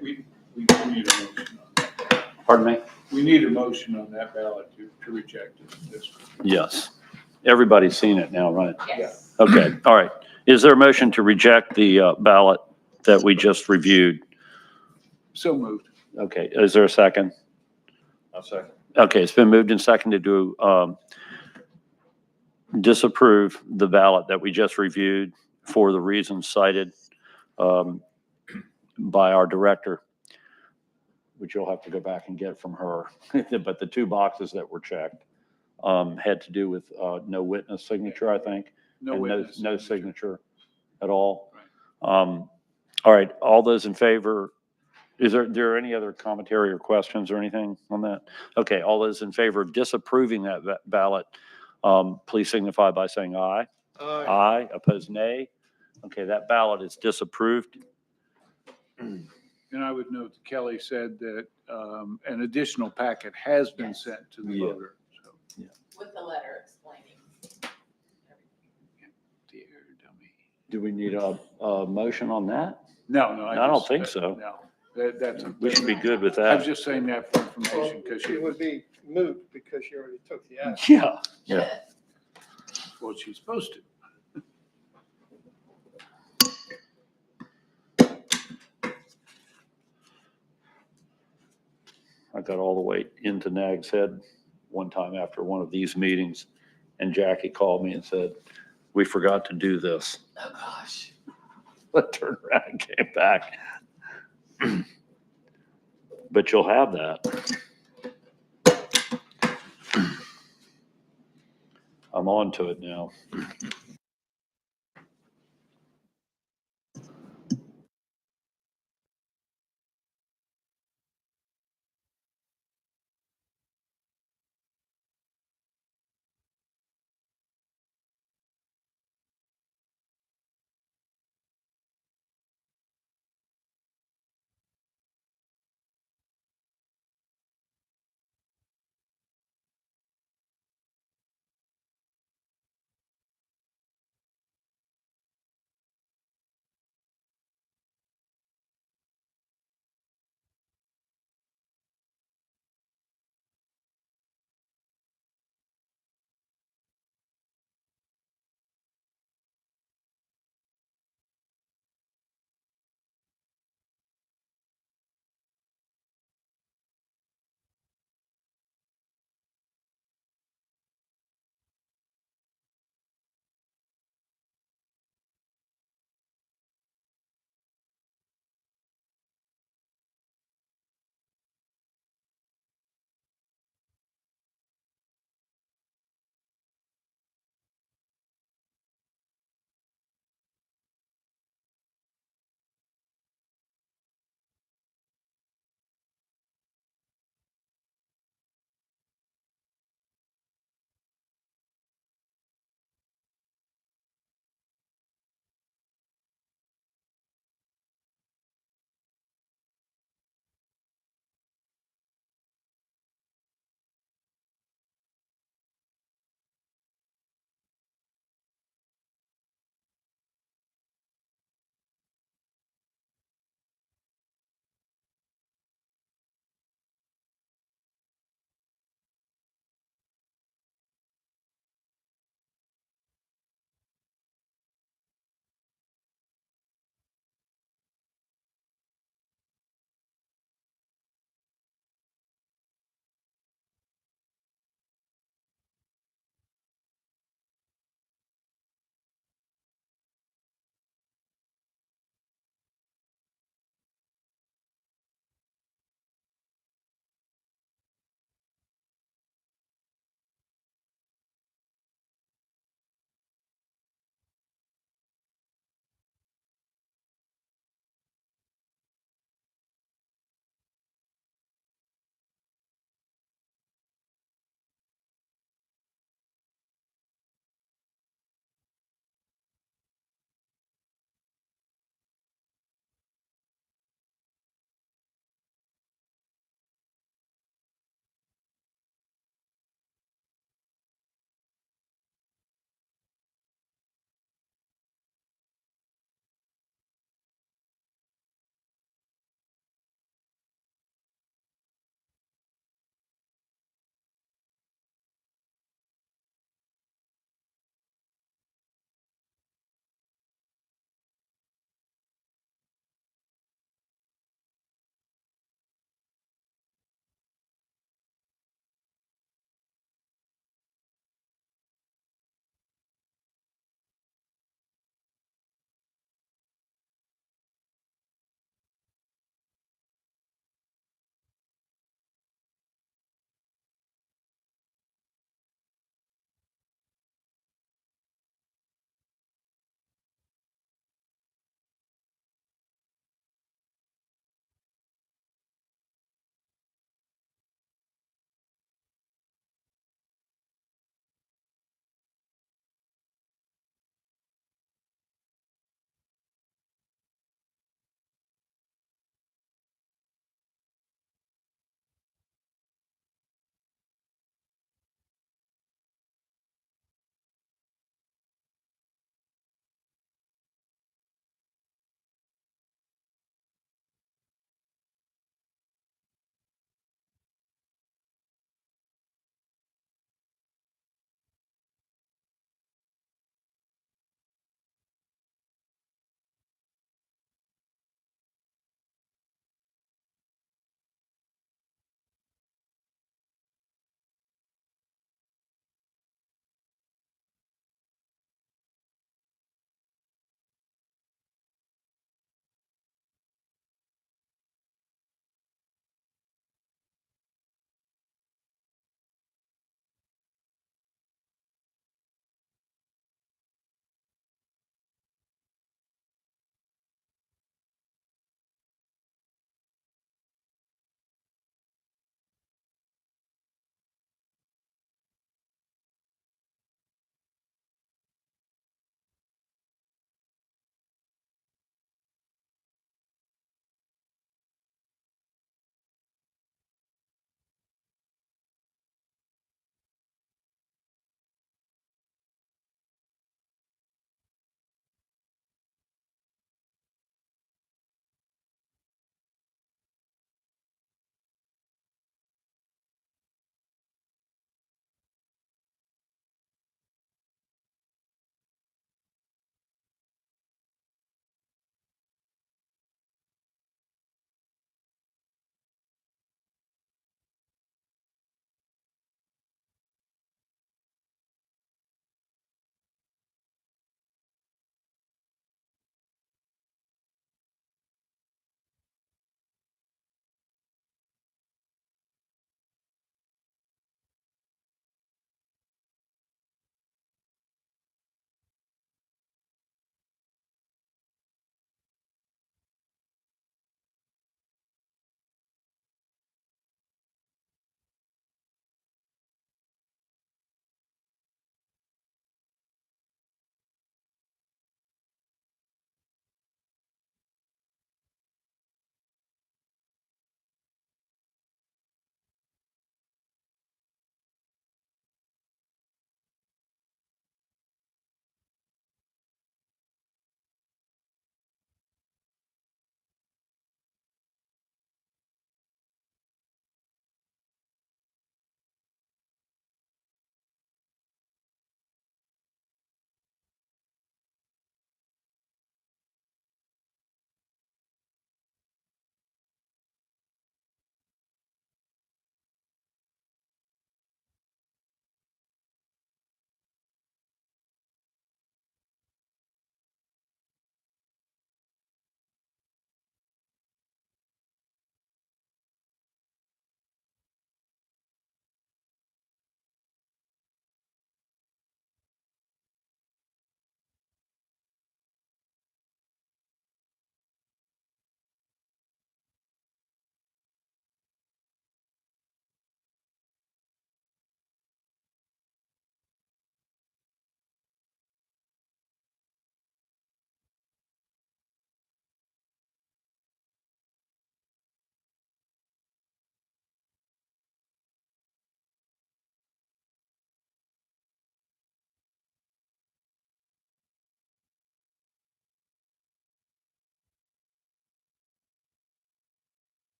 We do need a motion on that. Pardon me? We need a motion on that ballot to reject it. This- Yes. Everybody's seen it now, right? Yes. Okay, all right. Is there a motion to reject the ballot that we just reviewed? So moved. Okay, is there a second? I'll second. Okay, it's been moved and seconded to disapprove the ballot that we just reviewed for the reasons cited by our director, which you'll have to go back and get from her. But the two boxes that were checked had to do with no witness signature, I think. No And witness. no signature at all. All right, all those in favor, is there any other commentary or questions or anything on that? Okay, all those in favor of disapproving that ballot, please signify by saying aye. Aye, opposed nay. Okay, that ballot is disapproved. And I would note that Kelly said that an additional packet has been Yes. sent to the Yeah. voter. So, With the letter explaining. dear dummy. Do we need a motion on that? No, no. I don't just- think so. No, that's. We should be good with I was that. just saying that for information because It would be moot because you already took the action. Yeah, yeah. well, she's supposed to. I got all the way into Nag's Head one time after one of these meetings, and Jackie called me and said, "We forgot to do this." Oh, gosh. I turned around and came back. But you'll have that. I'm on to it now.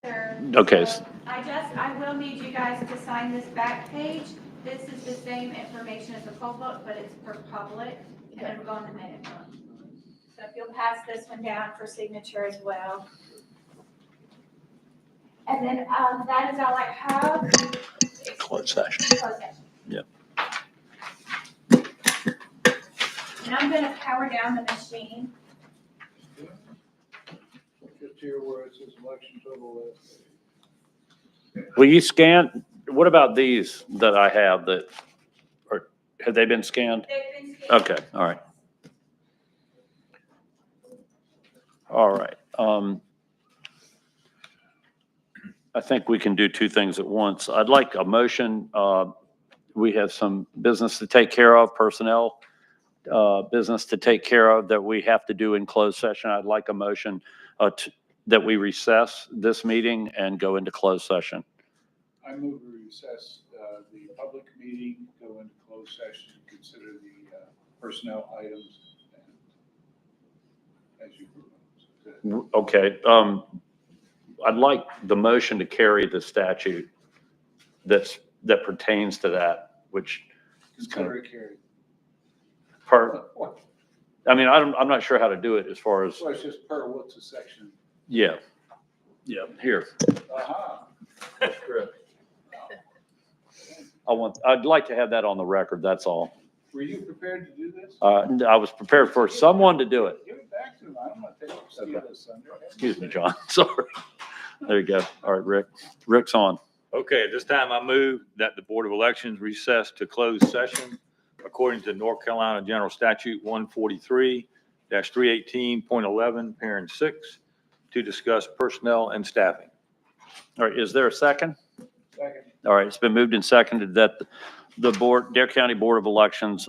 sir. Okay. So I will need you guys to sign this back page. This is the same information as the poll book, but it's for public, and it'll go in the minute book. So if you'll pass this one down for signature as well. And then, that is all I have. Closed session. Closed session. Yep. And I'm gonna power down the machine. Just here where it says election total. Will you scan, what about these that I have that, or have they been scanned? They've been scanned. Okay, all right. All right. I think we can do two things at once. I'd like a motion. We have some business to take care of, personnel business to take care of that we have to do in closed session. I'd like a motion that we recess this meeting and go into closed session. I move we recess the public meeting, go into closed session, consider the personnel items and as you propose. Okay. I'd like the motion to carry the statute that pertains to that, which is kind of Consider it carried. per, I mean, I'm not sure how to do it as far as, So it's just per what's the section? yeah. Yeah, here. Aha. That's correct. I'd like to have that on the record, that's all. Were you prepared to do this? I was prepared for someone to do it. Give it back to him. I don't want to take steal this thunder. Excuse me, John, sorry. There you go. All right, Rick. Rick's on. Okay, at this time, I move that the Board of Elections recess to closed session according to North Carolina General Statute 143-318.11, parent 6, to discuss personnel and staffing. All right, is there a second? Second. All right, it's been moved and seconded that the board, Dare County Board of Elections,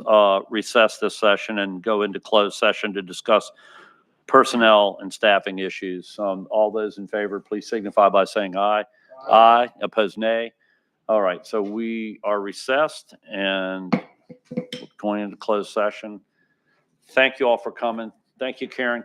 recess this session and go into closed session to discuss personnel and staffing issues. All those in favor, please signify by saying aye. Aye, opposed nay. All right, so we are recessed and going into closed session. Thank you all for coming. Thank you, Karen.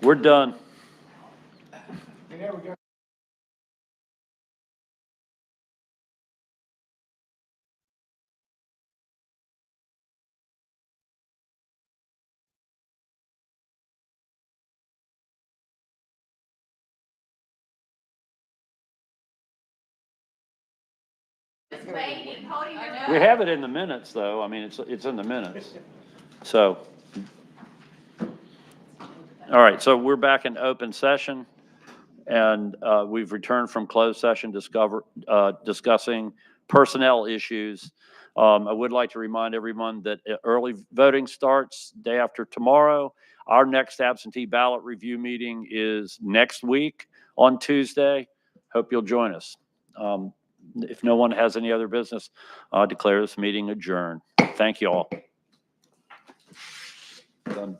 We're done. Just waiting, holding your We have it in the minutes, though. I mean, it's in the minutes. So, all right, so we're back in open session, and we've returned from closed session discussing personnel issues. I would like to remind everyone that early voting starts day after tomorrow. Our next absentee ballot review meeting is next week on Tuesday. Hope you'll join us. If no one has any other business, I declare this meeting adjourned. Thank you all. Done.